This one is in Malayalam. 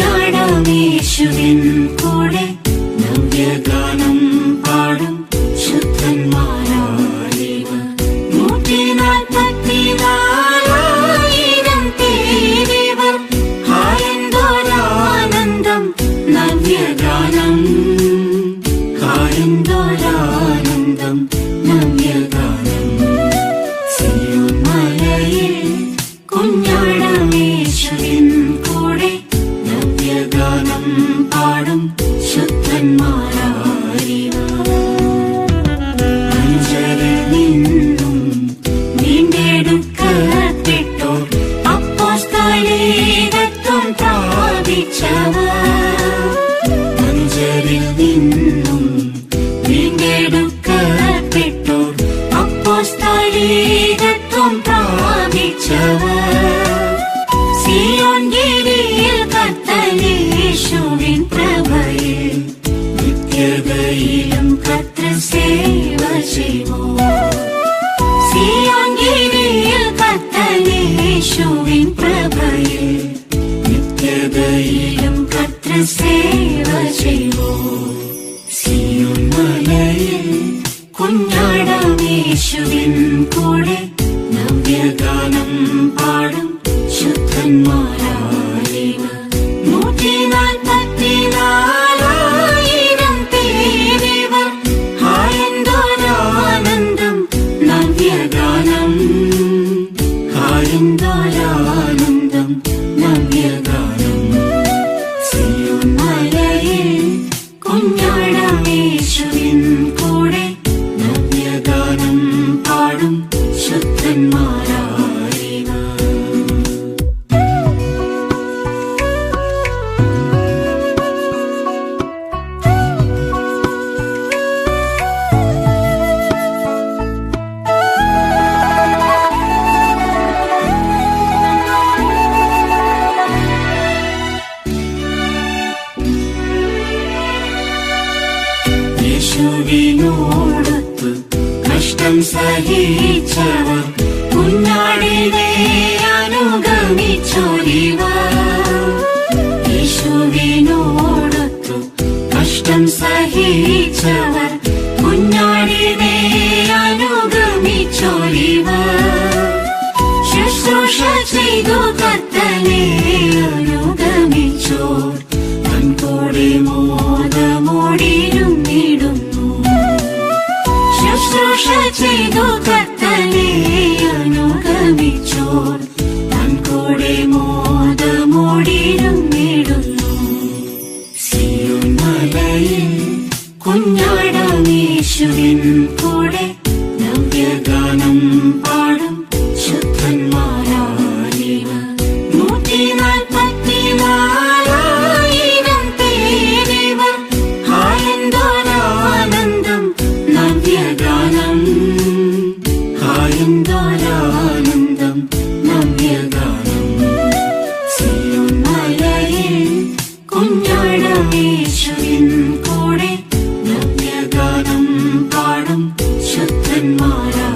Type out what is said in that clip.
കുഞ്ഞാടമേശുവിൻ കൂടെ നവ്യഗാനം പാടും ശുദ്ധന്മാരായിവർ. 144,000 പേരിവർ. ഹായെന്തോരാനന്ദം നവ്യഗാനം, ഹായെന്തോരാനന്ദം നവ്യഗാനം. സിയോൻ മലയിൽ കുഞ്ഞാടമേശുവിൻ കൂടെ നവ്യഗാനം പാടും ശുദ്ധന്മാരായിവർ. അഞ്ചലിൽ നിന്നും വീണ്ടെടുക്കപ്പെട്ടോർ, അപ്പോസ്തലികത്വം പ്രാപിച്ചവർ. അഞ്ചലിൽ നിന്നും വീണ്ടെടുക്കപ്പെട്ടോർ, അപ്പോസ്തലികത്വം പ്രാപിച്ചവർ. സിയോൻ ഗിരിയിൽ കർത്തനേശുവിൻ പ്രഭയിൽ നിത്യതയിലും കർത്തൃസേവ ചെയ്യുവോർ. സിയോൻ ഗിരിയിൽ കർത്തനേശുവിൻ പ്രഭയിൽ നിത്യതയിലും കർത്തൃസേവ ചെയ്യുവോർ. സിയോൻ മലയിൽ കുഞ്ഞാടമേശുവിൻ കൂടെ നവ്യഗാനം പാടും ശുദ്ധന്മാരായിവർ. 144,000 പേരിവർ. ഹായെന്തോരാനന്ദം നവ്യഗാനം, ഹായെന്തോരാനന്ദം നവ്യഗാനം. സിയോൻ മലയിൽ കുഞ്ഞാടമേശുവിൻ കൂടെ നവ്യഗാനം പാടും ശുദ്ധന്മാരായിവർ. യേശുവിനോടൊത്ത് കഷ്ടം സഹിച്ചവർ, കുഞ്ഞാടിനെ അനുഗമിച്ചോരിവർ. യേശുവിനോടൊത്ത് കഷ്ടം സഹിച്ചവർ, കുഞ്ഞാടിനെ അനുഗമിച്ചോരിവർ. ശുശ്രൂഷ ചെയ്തു കർത്തനെ അനുഗമിച്ചോർ, തൻകൂടെ മോദമോടിരുന്നിടുന്നു. ശുശ്രൂഷ ചെയ്തു കർത്തനെ അനുഗമിച്ചോർ, തൻകൂടെ മോദമോടിരുന്നിടുന്നു. സിയോൻ മലയിൽ കുഞ്ഞാടമേശുവിൻ കൂടെ നവ്യഗാനം പാടും ശുദ്ധന്മാരായിവർ. 144,000 പേരിവർ. ഹായെന്തോരാനന്ദം നവ്യഗാനം, ഹായെന്തോരാനന്ദം നവ്യഗാനം. സിയോൻ മലയിൽ കുഞ്ഞാടമേശുവിൻ കൂടെ നവ്യഗാനം പാടും ശുദ്ധന്മാരാ.